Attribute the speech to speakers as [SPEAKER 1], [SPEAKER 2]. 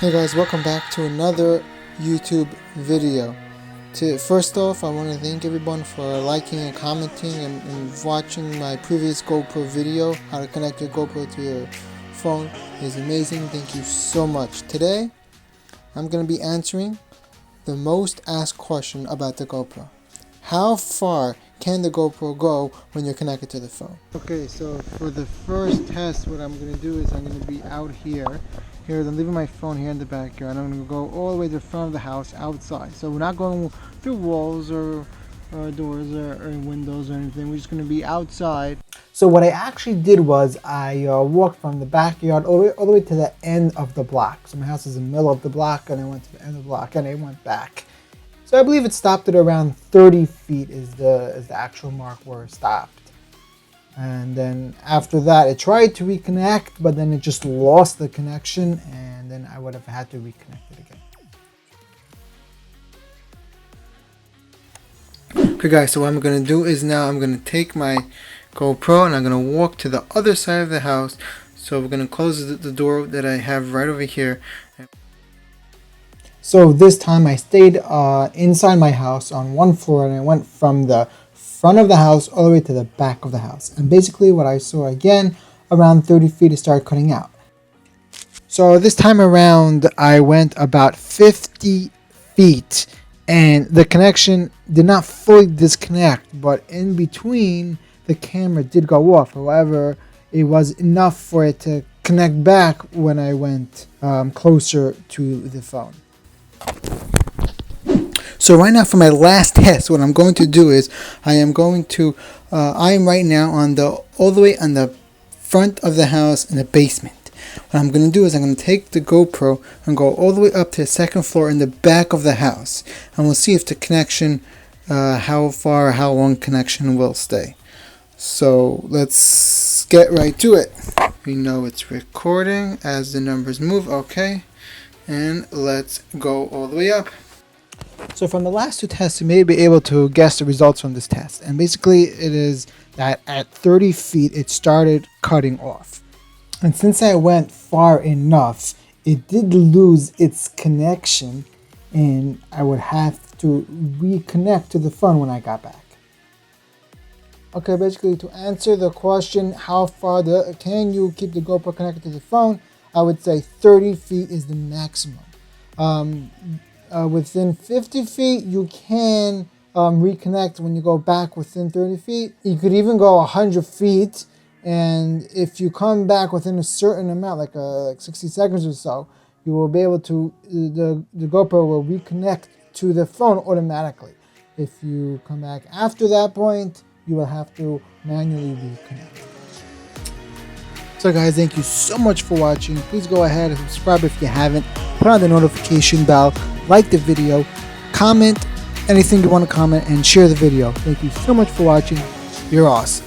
[SPEAKER 1] Hey guys, welcome back to another YouTube video. First off, I want to thank everyone for liking and commenting and watching my previous GoPro video. How to connect your GoPro to your phone is amazing. Thank you so much. Today, I'm going to be answering the most asked question about the GoPro. How far can the GoPro go when you're connected to the phone? Okay, so for the first test, what I'm going to do is I'm going to be out here. I'm leaving my phone here in the backyard. I'm going to go all the way to the front of the house outside. So we're not going through walls or doors or windows or anything. We're just going to be outside.
[SPEAKER 2] So what I actually did was I walked from the backyard all the way to the end of the block. So my house is in the middle of the block, and I went to the end of the block and I went back. So I believe it stopped at around 30 feet is the actual mark where it stopped. And then after that, it tried to reconnect, but then it just lost the connection, and then I would have had to reconnect it again.
[SPEAKER 1] Okay guys, so what I'm going to do is now I'm going to take my GoPro and I'm going to walk to the other side of the house. So we're going to close the door that I have right over here.
[SPEAKER 2] So this time I stayed inside my house on one floor, and I went from the front of the house all the way to the back of the house. And basically what I saw again, around 30 feet, it started cutting out. So this time around, I went about 50 feet and the connection did not fully disconnect, but in between the camera did go off. However, it was enough for it to connect back when I went closer to the phone.
[SPEAKER 1] So right now for my last test, what I'm going to do is I am right now all the way on the front of the house in the basement. What I'm going to do is I'm going to take the GoPro and go all the way up to the second floor in the back of the house. And we'll see if the connection, how long connection will stay. So let's get right to it. We know it's recording as the numbers move. Okay. And let's go all the way up.
[SPEAKER 2] So from the last two tests, you may be able to guess the results from this test. And basically it is that at 30 feet, it started cutting off. And since I went far enough, it did lose its connection, and I would have to reconnect to the phone when I got back. Okay, basically to answer the question, how far can you keep the GoPro connected to the phone? I would say 30 feet is the maximum. Within 50 feet, you can reconnect when you go back within 30 feet. You could even go 100 feet, and if you come back within a certain amount, like 60 seconds or so, you will be able to, the GoPro will reconnect to the phone automatically. If you come back after that point, you will have to manually reconnect. So guys, thank you so much for watching. Please go ahead and subscribe if you haven't. Put on the notification bell, like the video, comment anything you want to comment, and share the video. Thank you so much for watching. You're awesome.